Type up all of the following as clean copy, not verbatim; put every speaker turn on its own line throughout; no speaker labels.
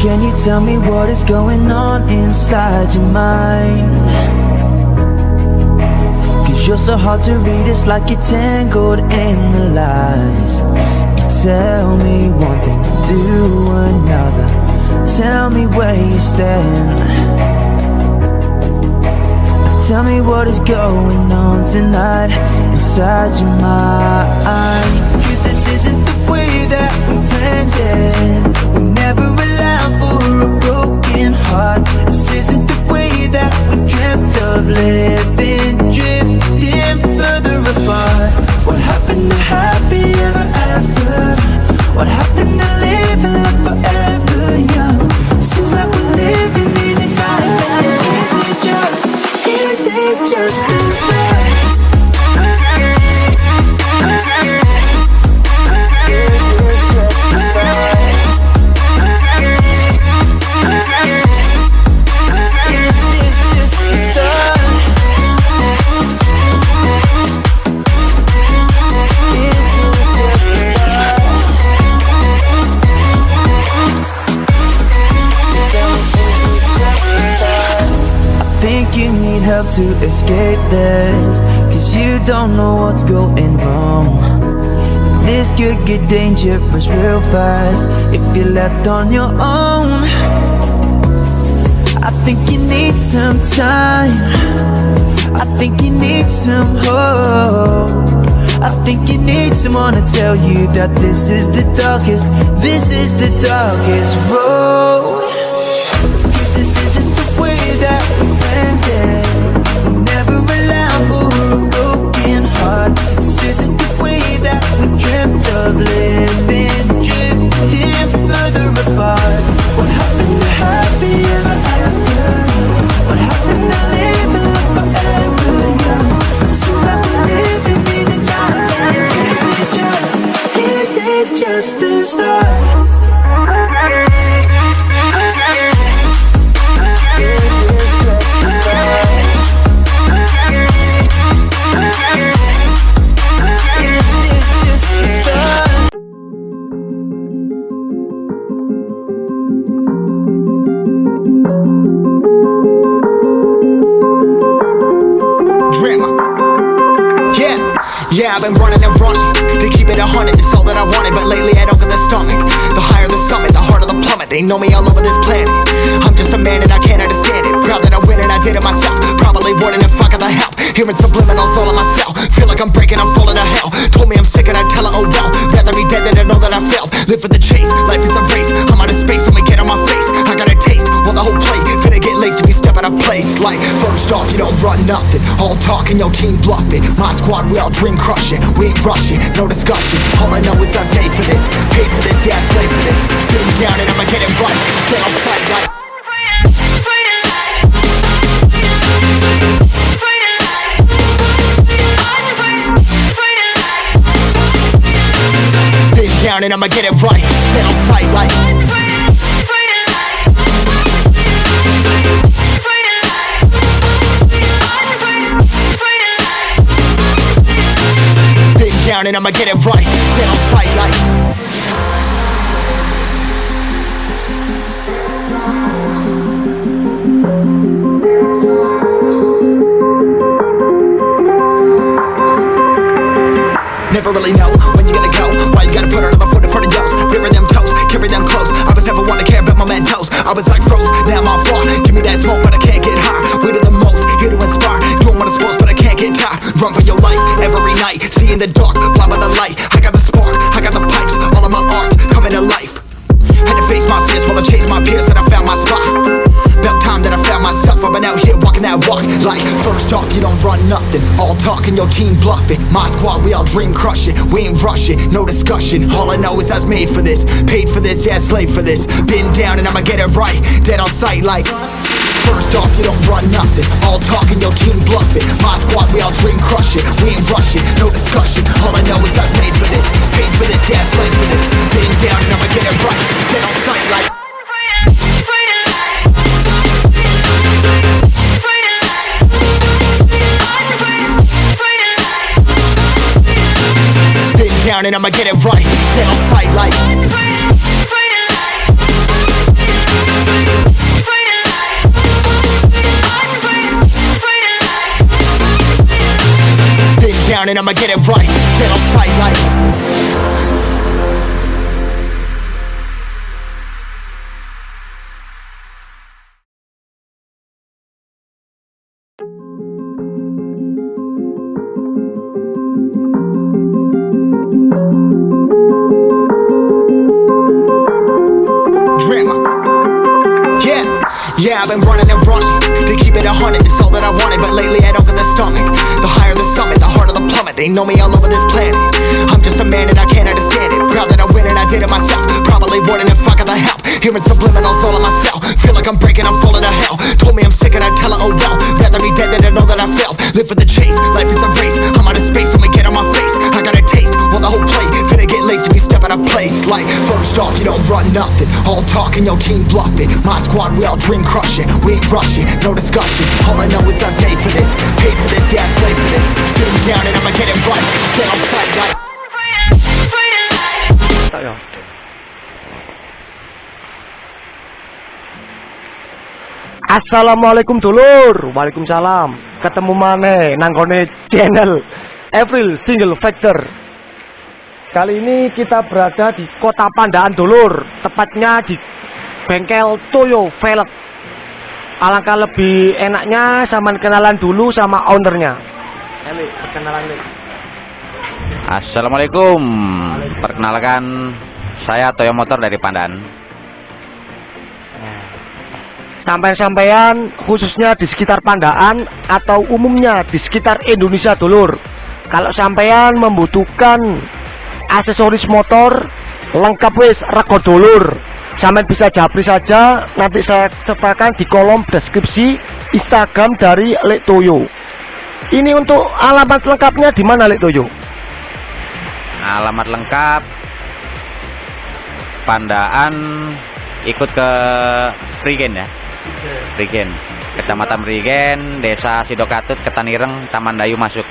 Can you tell me what is going on inside your mind? Cause you're so hard to read, it's like you're tangled in the lies. You tell me one thing, do another. Tell me where you stand. Tell me what is going on tonight inside your mind. Cause this isn't the way that we planned it. We never allowed for a broken heart. This isn't the way that we dreamt of living, drifting further apart. What happened to happy ever after? What happened to living like forever young? Seems like we're living in a nightmare. Is this just a start? Help to escape this, cause you don't know what's going wrong. This could get dangerous real fast if you're left on your own. I think you need some time, I think you need some hope. I think you need someone to tell you that this is the darkest road. Cause this isn't the way that we planned it. This isn't the way that we dreamt of living, drifting further apart. What happened to happy ever after? What happened to living like forever young? Seems like we're living in a nightmare. Is this just the start?
Yeah, I've been running and running to keep it 100, it's all that I wanted. But lately I don't get the stomach. The higher the summit, the harder the plummet. They know me all over this planet. I'm just a man and I can't understand it. Proud that I win and I did it myself. Probably wouldn't if I got the help. Hearing subliminals all on myself. Feel like I'm breaking, I'm falling to hell. Told me I'm sick and I tell her, oh well. Rather be dead than to know that I failed. Live for the chase, life is a race. I'm out of space, I'ma get on my face. I got a taste, well the whole plate finna get laced if you step out of place. Like, first off, you don't run nothing. All talking, your team bluffing. My squad, we all dream crushing. We ain't rushing, no discussion. All I know is us made for this. Paid for this, yeah, slave for this. Been down and I'ma get it right. Get on sight like down and I'ma get it right. Dead on sight like been down and I'ma get it right. Dead on sight like never really know when you gonna go. Why you gotta put another foot in front of yours? Bury them toes, carry them close. I was never one to care about my mentos. I was like froze, now I'm on floor. Give me that smoke, but I can't get high. We do the most, here to inspire. Doing what I'm supposed, but I can't get tired. Run for your life every night. See in the dark, blind by the light. I got the spark, I got the pipes. All of my arts coming to life. Had to face my fears while I chased my peers, that I found my spot. About time that I found myself. I've been out here walking that walk. Like, first off, you don't run nothing. All talking, your team bluffing. My squad, we all dream crushing. We ain't rushing, no discussion. All I know is I was made for this. Paid for this, yeah, slave for this. Been down and I'ma get it right. Dead on sight like first off, you don't run nothing. All talking, your team bluffing. My squad, we all dream crushing. We ain't rushing, no discussion. All I know is I was made for this. Paid for this, yeah, slave for this. Been down and I'ma get it right. Dead on sight like down and I'ma get it right. Dead on sight like Yeah, I've been running and running to keep it 100, it's all that I wanted. But lately I don't get the stomach. The higher the summit, the harder the plummet. They know me all over this planet. I'm just a man and I can't understand it. Proud that I win and I did it myself. Probably wouldn't if I got the help. Hearing subliminals all in myself. Feel like I'm breaking, I'm falling to hell. Told me I'm sick and I tell her, oh well. Rather be dead than to know that I failed. Live for the chase, life is a race. I'm out of space, I'ma get on my face. I got a taste, want the whole plate. Finna get laced if you step out of place. Like, first off, you don't run nothing. All talk and your team bluffing. My squad, we all dream crushing. We ain't rushing, no discussion. All I know is us made for this. Paid for this, yeah, slave for this. Been down and I'ma get it right. Get on sight like
Assalamualaikum dulur. Waalaikumsalam. Ketemu maneh nang kone channel April Single Factor. Kali ini kita berada di Kota Pandaan dulur, tepatnya di bengkel Toyo Velg. Alangkah lebih enaknya sama kenalan dulu sama ownernya. Eli, perkenalan nih.
Assalamualaikum. Perkenalkan, saya Toyo Motor dari Pandaan.
Sampai-sampean khususnya di sekitar Pandaan atau umumnya di sekitar Indonesia dulur, kalau sampean membutuhkan aksesoris motor lengkap wis rego dulur, sampean bisa japri saja. Nanti saya sertakan di kolom deskripsi Instagram dari Lek Toyo. Ini untuk alamat lengkapnya di mana Lek Toyo?
Alamat lengkap Pandaan, ikut ke Prigen ya. Prigen, Kecamatan Prigen, Desa Sidokatut, Ketanireng, Taman Dayu masuk.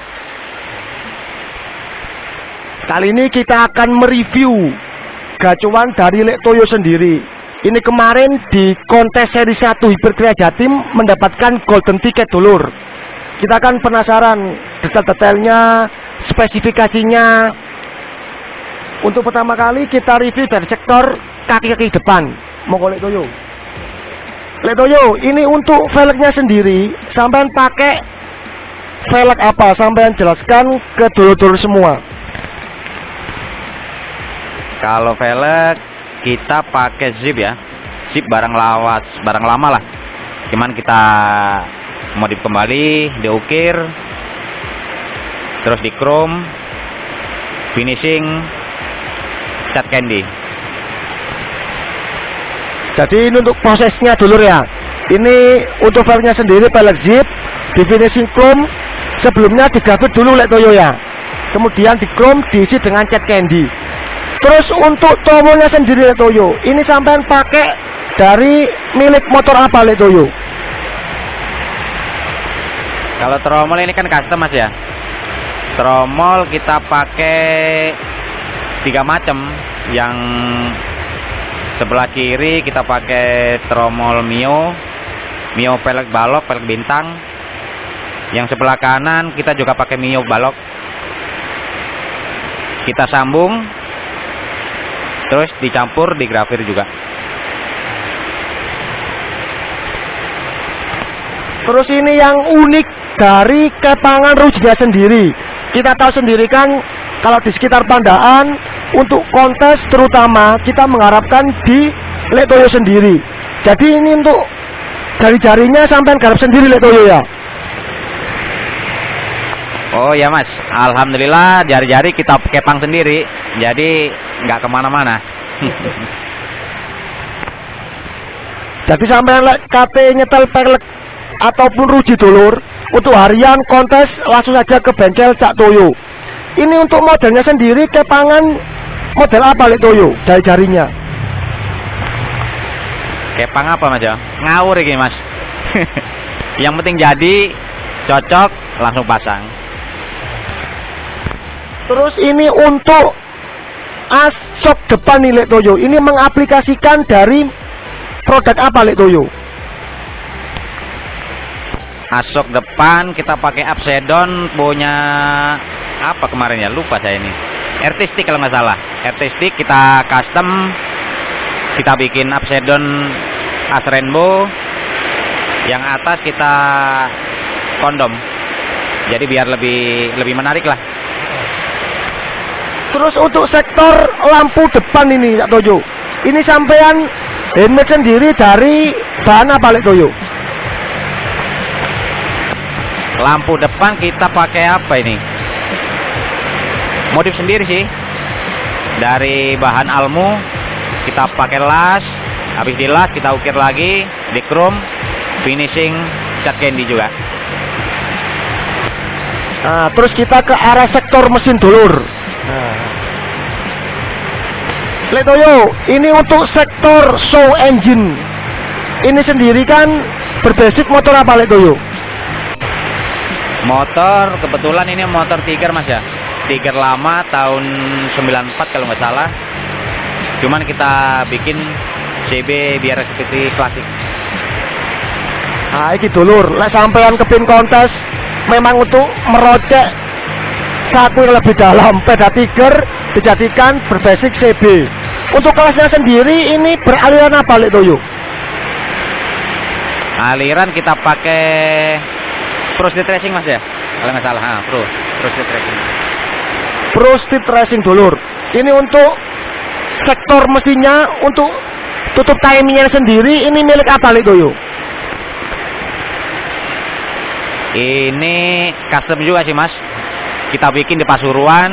Kali ini kita akan mereview gacuan dari Lek Toyo sendiri. Ini kemarin di kontes seri 1 Hiperkria Jatim mendapatkan golden ticket dulur. Kita akan penasaran detail-detailnya, spesifikasinya. Untuk pertama kali kita review dari sektor kaki-kaki depan. Monggo Lek Toyo. Lek Toyo, ini untuk velgnya sendiri, sampean pakai velg apa? Sampean jelaskan ke dulur-dulur semua.
Kalau velg kita pakai zip ya, zip barang lawas, barang lama lah. Cuman kita modif kembali, diukir, terus di chrome, finishing, cat candy.
Jadi ini untuk prosesnya dulur ya. Ini untuk velgnya sendiri velg zip, di finishing chrome, sebelumnya digrafit dulu Lek Toyo ya. Kemudian di chrome diisi dengan cat candy. Terus untuk tromolnya sendiri Lek Toyo, ini sampean pakai dari milik motor apa Lek Toyo?
Kalau tromol ini kan custom mas ya. Tromol kita pakai 3 macam. Yang sebelah kiri kita pakai tromol Mio velg balok, velg bintang. Yang sebelah kanan kita juga pakai Mio balok. Kita sambung, terus dicampur, digrafir juga.
Terus ini yang unik dari kepangan rujinya sendiri. Kita tahu sendiri kan kalau di sekitar Pandaan untuk kontes terutama kita mengharapkan di Lek Toyo sendiri. Jadi ini untuk jari-jarinya sampai garap sendiri Lek Toyo ya.
Oh ya mas, alhamdulillah jari-jari kita kepang sendiri, jadi nggak kemana-mana.
Jadi sampai KT nyetel pelek ataupun ruji dulur, untuk harian kontes langsung saja ke bengkel Cak Toyo. Ini untuk modelnya sendiri kepangan model apa Lek Toyo dari jarinya?
Kepang apa mas ya? Ngawur ini mas. Yang penting jadi, cocok, langsung pasang.
Terus ini untuk asok depan nih Lek Toyo, ini mengaplikasikan dari produk apa Lek Toyo?
Asok depan kita pakai Upsedon punya apa kemarin ya, lupa saya ini. Artistic kalau nggak salah. Artistic kita custom, kita bikin Upsedon as rainbow. Yang atas kita kondom. Jadi biar lebih menarik lah.
Terus untuk sektor lampu depan ini Cak Toyo, ini sampean Handmade sendiri dari bahan apa Lek Toyo?
Lampu depan kita pakai apa ini? Modif sendiri sih. Dari bahan almu kita pakai las, habis dilas kita ukir lagi, di chrome, finishing cat candy juga.
Nah, terus kita ke arah sektor mesin dulur. Lek Toyo, ini untuk sektor show engine. Ini sendiri kan berbasis motor apa Lek Toyo?
Motor kebetulan ini motor Tiger Mas ya. Tiger lama tahun 94 kalau nggak salah. Cuman kita bikin CB biar seperti klasik.
Nah, ini dulur, lek sampean kepin kontes memang untuk merocek saku yang lebih dalam, peda Tiger dijadikan berbasis CB. Untuk kelasnya sendiri ini beraliran apa Lek Toyo?
Aliran kita pakai Pro Street Racing Mas ya, kalau nggak salah. Pro Street Racing.
Pro Street Racing dulur. Ini untuk sektor mesinnya, untuk tutup timingnya sendiri ini milik apa Lek Toyo?
Ini custom juga sih Mas. Kita bikin di Pasuruan,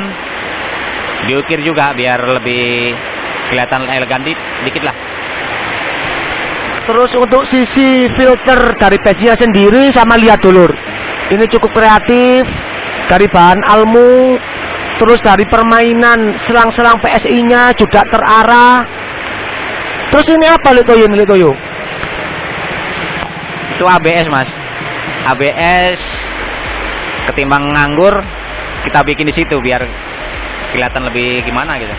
diukir juga biar lebih kelihatan elegan dikit lah.
Terus untuk sisi filter dari paginya sendiri sama lihat dulur. Ini cukup kreatif, dari bahan almu, terus dari permainan selang-selang PSI-nya juga terarah. Terus ini apa Lek Toyo? Lek Toyo?
Itu ABS Mas. ABS ketimbang nganggur kita bikin di situ biar kelihatan lebih gimana gitu.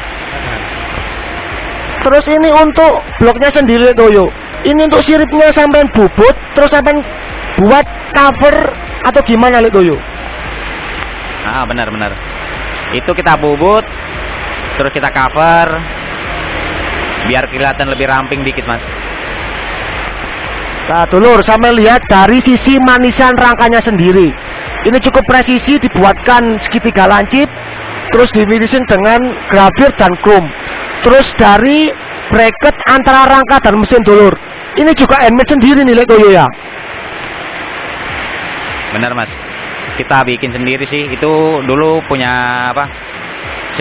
Terus ini untuk bloknya sendiri Lek Toyo. Ini untuk siripnya sampai bubut, terus sampai buat cover atau gimana Lek Toyo?
Benar. Itu kita bubut, terus kita cover biar kelihatan lebih ramping dikit Mas.
Nah dulur, sampai lihat dari sisi manisan rangkanya sendiri. Ini cukup presisi, dibuatkan segitiga lancip, terus dimirisin dengan gravir dan chrome. Terus dari bracket antara rangka dan mesin dulur, ini juga handmade sendiri nih Lek Toyo ya.
Benar Mas, kita bikin sendiri sih. Itu dulu punya apa,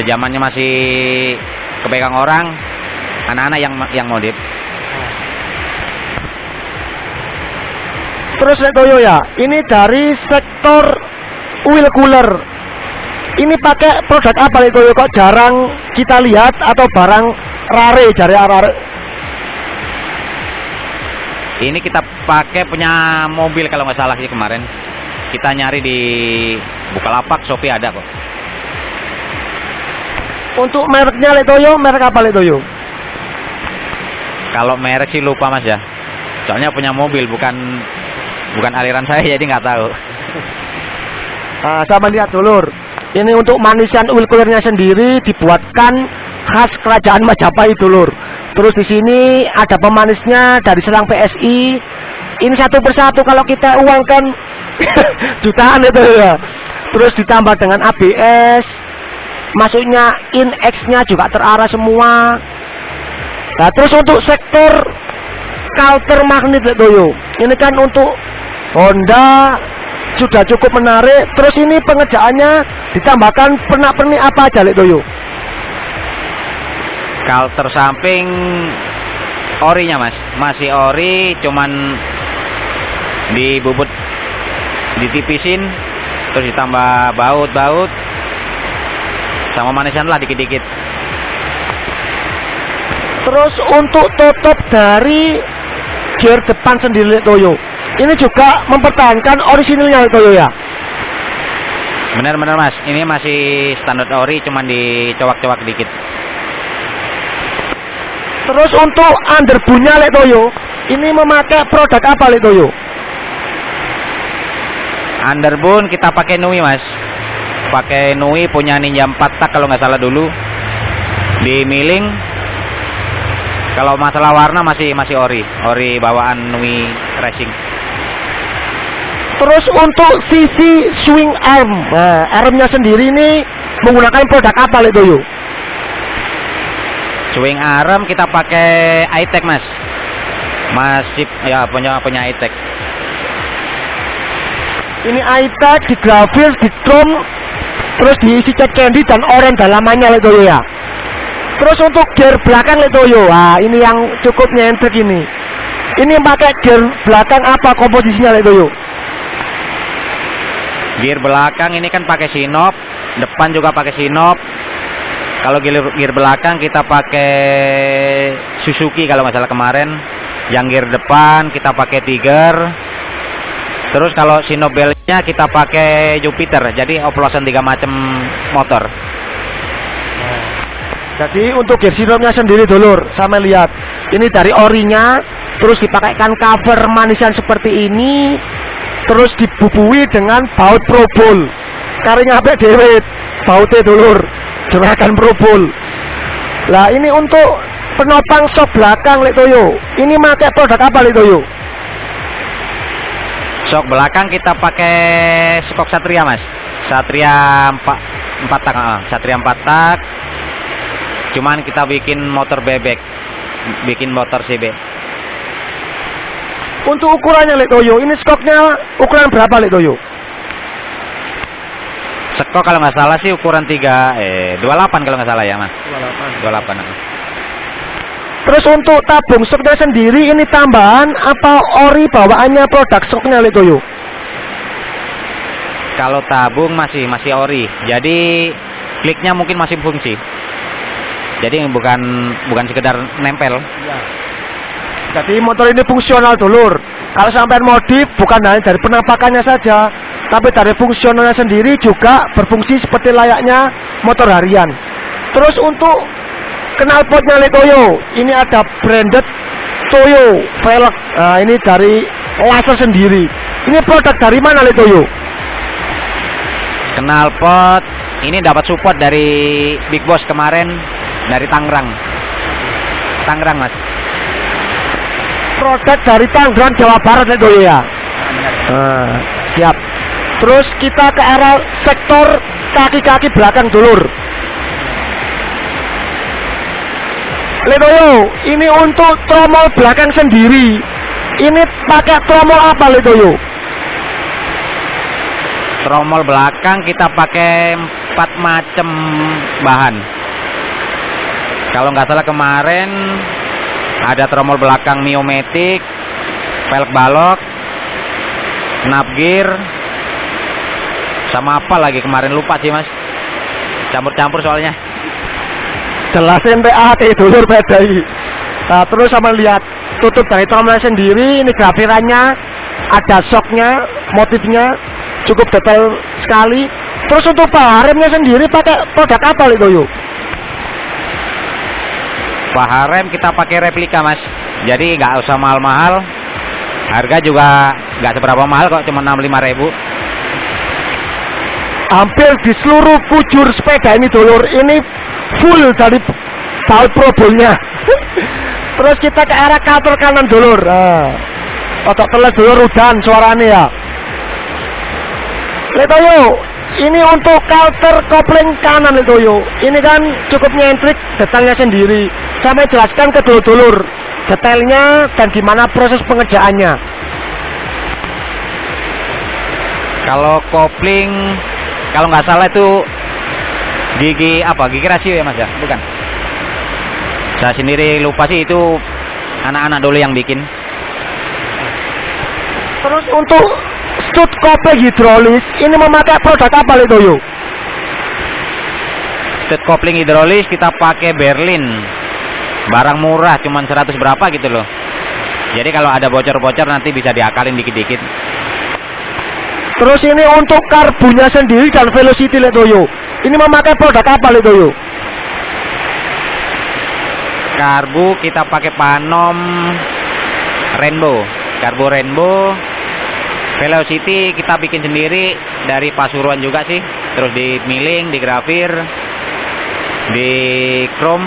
sejamannya masih kepegang orang, anak-anak yang modif.
Terus Lek Toyo ya, ini dari sektor wheel cooler. Ini pakai produk apa Lek Toyo, kok jarang kita lihat, atau barang rare jari rare?
Ini kita pakai punya mobil kalau nggak salah sih kemarin. Kita nyari di Bukalapak, Shopee ada kok.
Untuk mereknya Lek Toyo, merek apa Lek Toyo?
Kalau merek sih lupa Mas ya. Soalnya punya mobil bukan aliran saya jadi nggak tahu.
Nah, sama lihat dulur. Ini untuk manisan wheel coolernya sendiri dibuatkan khas kerajaan Majapahit dulur. Terus di sini ada pemanisnya dari selang PSI. Ini satu persatu kalau kita uangkan jutaan itu ya. Terus ditambah dengan ABS. Masuknya in-X-nya juga terarah semua. Nah, terus untuk sektor counter magnet Lek Toyo. Ini kan untuk Honda sudah cukup menarik. Terus ini pengerjaannya ditambahkan pernak-pernik apa aja Lek Toyo?
Counter samping orinya Mas, masih ori, cuman dibubut, ditipisin, terus ditambah baut sama manisan lah dikit-dikit.
Terus untuk tutup dari gear depan sendiri Lek Toyo, ini juga mempertahankan orisinilnya Lek Toyo ya?
Benar Mas, ini masih standar ori, cuman dicowak-cowak dikit.
Terus untuk underbootnya Lek Toyo, ini memakai produk apa Lek Toyo?
Underboot kita pakai Nui Mas, pakai Nui punya Ninja 4 tak kalau nggak salah dulu, di milling. Kalau masalah warna masih ori bawaan Nui Racing.
Terus untuk sisi swing arm, nah, armnya sendiri ini menggunakan produk apa Lek Toyo?
Swing arm kita pakai iTech Mas, Masih ya punya iTech.
Ini iTech di grafir, di chrome, terus diisi cat candy dan oranye dalamannya Lek Toyo ya. Terus untuk gear belakang Lek Toyo, wah ini yang cukup nyentrik ini. Ini pakai gear belakang apa komposisinya Lek Toyo?
Gear belakang ini kan pakai Sinop, depan juga pakai Sinop. Kalau gear belakang kita pakai Suzuki kalau nggak salah kemarin. Yang gear depan kita pakai Tiger. Terus kalau Sinop belnya kita pakai Jupiter. Jadi oplosan 3 macam motor.
Jadi untuk gear Sinopnya sendiri dulur, sama lihat. Ini dari orinya, terus dipakaikan cover manisan seperti ini, terus dibubui dengan baut probol. Karinya apa dewet, bautnya dulur, juragan probol. Lah ini untuk penopang sok belakang Lek Toyo. Ini pakai produk apa Lek Toyo?
Sok belakang kita pakai skok Satria Mas. Satria 4 tak, Satria 4 tak. Cuman kita bikin motor bebek, bikin motor CB.
Untuk ukurannya Lek Toyo, ini skoknya ukuran berapa Lek Toyo?
Skok kalau nggak salah sih ukuran 28 kalau nggak salah ya Mas. 28.
Terus untuk tabung stoknya sendiri ini tambahan apa ori bawaannya produk stoknya Lek Toyo?
Kalau tabung masih ori. Jadi kliknya mungkin masih fungsi. Jadi bukan sekedar nempel.
Jadi motor ini fungsional dulur. Kalau sampai modif bukan hanya dari penampakannya saja, tapi dari fungsionalnya sendiri juga berfungsi seperti layaknya motor harian. Terus untuk knalpotnya Lek Toyo, ini ada branded Toyo velg. Nah, ini dari laser sendiri. Ini produk dari mana Lek Toyo?
Knalpot ini dapat support dari Big Boss kemarin dari Tangerang Mas.
Produk dari Tangerang Jawa Barat Lek Toyo ya. Siap. Terus kita ke arah sektor kaki-kaki belakang dulur. Lek Toyo, ini untuk tromol belakang sendiri. Ini pakai tromol apa Lek Toyo?
Tromol belakang kita pakai 4 macam bahan. Kalau nggak salah kemarin ada tromol belakang Miomatic, velg balok, knap gear, sama apa lagi kemarin lupa sih Mas. Campur-campur soalnya.
Jelasin PAT dulur bedai. Nah, terus sama lihat tutup dari tromolnya sendiri, ini grafirannya, ada shocknya, motifnya cukup detail sekali. Terus untuk remnya sendiri pakai produk apa Lek Toyo?
Rem kita pakai replika Mas. Jadi nggak usah mahal-mahal. Harga juga nggak seberapa mahal kok, cuma 65.000.
Hampir di seluruh kujur sepeda ini dulur, ini full dari baut probolnya. Terus kita ke arah counter kanan dulur. Otak teles dulur udan suaranya ya. Lek Toyo, ini untuk counter kopling kanan Lek Toyo. Ini kan cukup nyentrik detailnya sendiri. Sampai jelaskan ke dulur-dulur detailnya dan gimana proses pengerjaannya.
Kalau kopling, kalau nggak salah itu gigi rasio ya Mas ya, bukan? Saya sendiri lupa sih, itu anak-anak dulu yang bikin.
Terus untuk stud kopling hidrolis ini memakai produk apa Lek Toyo?
Stud kopling hidrolis kita pakai Berlin. Barang murah, cuman 100 berapa gitu loh. Jadi kalau ada bocor-bocor nanti bisa diakalin dikit-dikit.
Terus ini untuk karbunya sendiri dan velocity Lek Toyo, ini memakai produk apa Lek Toyo?
Karbu kita pakai Panom Rainbow. Karbu Rainbow. Velocity kita bikin sendiri dari Pasuruan juga sih. Terus di milling, di grafir, di chrome,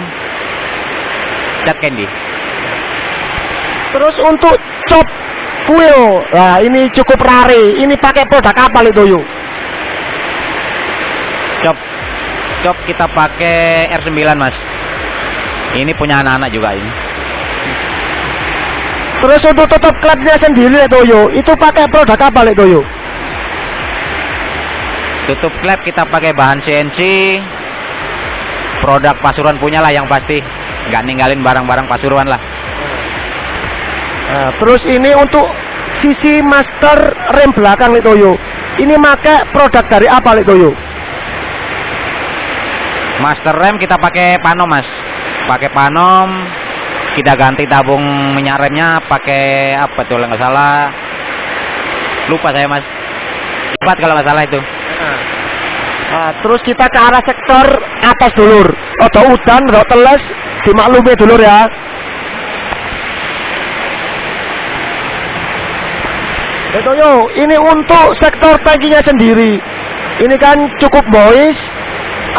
cat candy.
Terus untuk chop wheel, nah ini cukup rare. Ini pakai produk apa Lek Toyo?
Cop kita pakai R9 Mas. Ini punya anak-anak juga ini.
Terus untuk tutup klepnya sendiri Toyo, itu pakai produk apa Toyo?
Tutup klep kita pakai bahan CNC, produk Pasuruan punya lah yang pasti, nggak ninggalin barang-barang Pasuruan lah.
Nah, terus ini untuk sisi master rem belakang Toyo, ini pakai produk dari apa Toyo?
Master rem kita pakai Panom mas, pakai Panom. Kita ganti tabung minyak remnya pakai apa tuh kalau nggak salah, lupa saya mas, 4 kalau nggak salah itu.
Nah, terus kita ke arah sektor atas dulur. Odo udan, rok teles, dimaklumi dulur ya. Toyo, ini untuk sektor tangkinya sendiri. Ini kan cukup boys,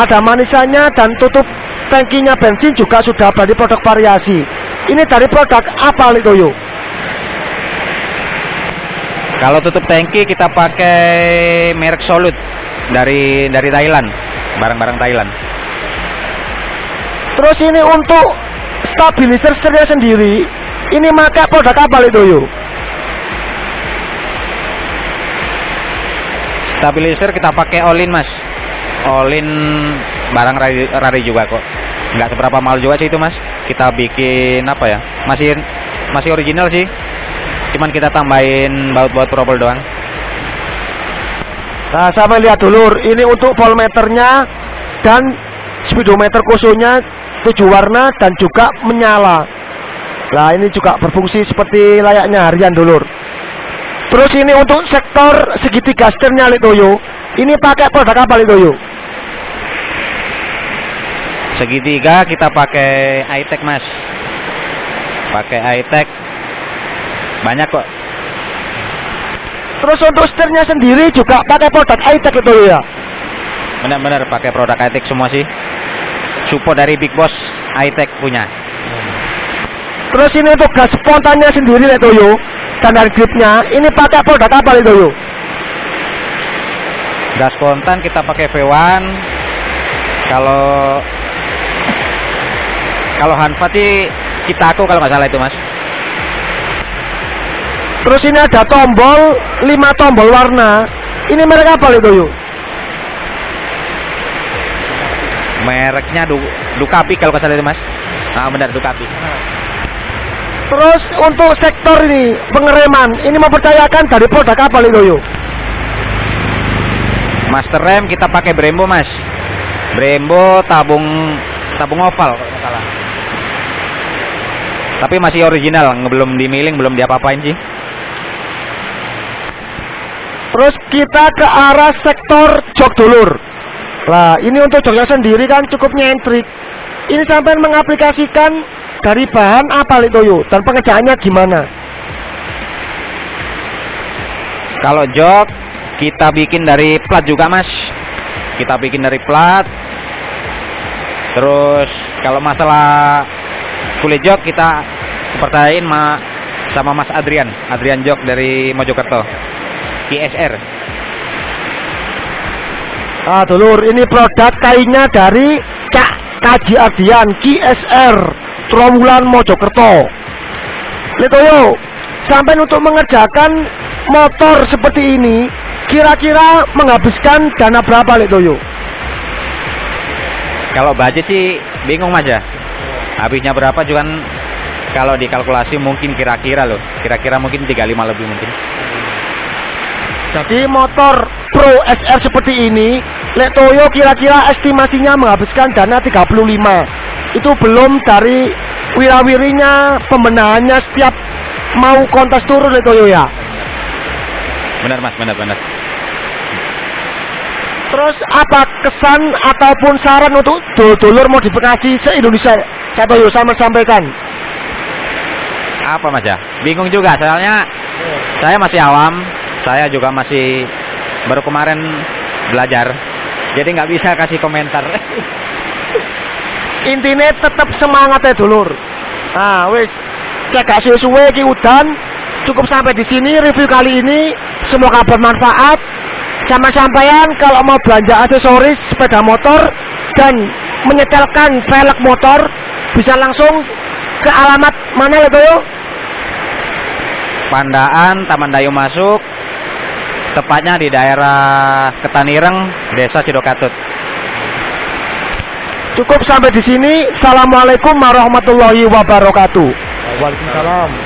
ada manisannya dan tutup tangkinya bensin juga sudah dari produk variasi. Ini dari produk apa Toyo?
Kalau tutup tangki kita pakai merek Solute dari Thailand, barang-barang Thailand.
Terus ini untuk stabilizer setirnya sendiri, ini pakai produk apa Toyo?
Stabilizer kita pakai Olin mas, Olin barang rari juga kok, nggak seberapa mahal juga sih itu mas. Kita bikin apa ya, masih original sih, cuman kita tambahin baut-baut probol doang.
Nah sampai lihat dulur, ini untuk voltmeternya dan speedometer khususnya 7 warna dan juga menyala. Nah ini juga berfungsi seperti layaknya harian dulur. Terus ini untuk sektor segitiga setirnya Toyo, ini pakai produk apa Toyo?
Segitiga kita pakai iTech mas, pakai iTech banyak kok.
Terus untuk setirnya sendiri juga pakai produk iTech Toyo ya?
Benar-benar pakai produk iTech semua sih, support dari Big Boss iTech punya.
Terus ini untuk gas spontannya sendiri Toyo, standar gripnya, ini pakai produk apa Toyo?
Gas spontan kita pakai V1. Kalau Hanfa sih kita kalau nggak salah itu mas.
Terus ini ada tombol, 5 tombol warna. Ini merek apa Toyo?
Mereknya Ducati kalau nggak salah itu mas. Nah benar Ducati.
Terus untuk sektor ini pengereman, ini mempercayakan dari produk apa Toyo?
Master rem kita pakai Brembo mas, Brembo tabung oval kalau nggak salah. Tapi masih original, belum dimiling, belum diapa-apain sih.
Terus kita ke arah sektor jok dulur. Nah ini untuk joknya sendiri kan cukup nyentrik. Ini sampai mengaplikasikan dari bahan apa Toyo dan pengerjaannya gimana?
Kalau jok kita bikin dari plat juga mas, kita bikin dari plat. Terus kalau masalah kulit jok kita percayain sama Mas Adrian Jok dari Mojokerto, KSR.
Ah dulur, ini produk kainnya dari Cak Kaji Ardian KSR Trawulan Mojokerto. Toyo, sampai untuk mengerjakan motor seperti ini kira-kira menghabiskan dana berapa Toyo?
Kalau budget sih bingung mas ya, habisnya berapa juga kan. Kalau dikalkulasi mungkin kira-kira mungkin 35 lebih mungkin.
Jadi motor Pro SR seperti ini Toyo kira-kira estimasinya menghabiskan dana 35. Itu belum dari wirawirinya, pembenahannya setiap mau kontes turun Toyo ya.
Benar mas, benar.
Terus apa kesan ataupun saran untuk dulur modifikasi se-Indonesia Toyo sama sampaikan?
Apa mas ya, bingung juga soalnya saya masih awam, saya juga masih baru kemarin belajar, jadi nggak bisa kasih komentar.
Intinya tetap semangat dulur. Nah wis cek suwe ki udan. Cukup sampai di sini review kali ini, semoga bermanfaat. Sama sampean kalau mau belanja aksesoris sepeda motor dan menyetelkan velg motor bisa langsung ke alamat mana Toyo?
Pandaan, Taman Dayung masuk, tepatnya di daerah Ketanireng, Desa Sidokatut.
Cukup sampai di sini. Assalamualaikum warahmatullahi wabarakatuh.
Waalaikumsalam.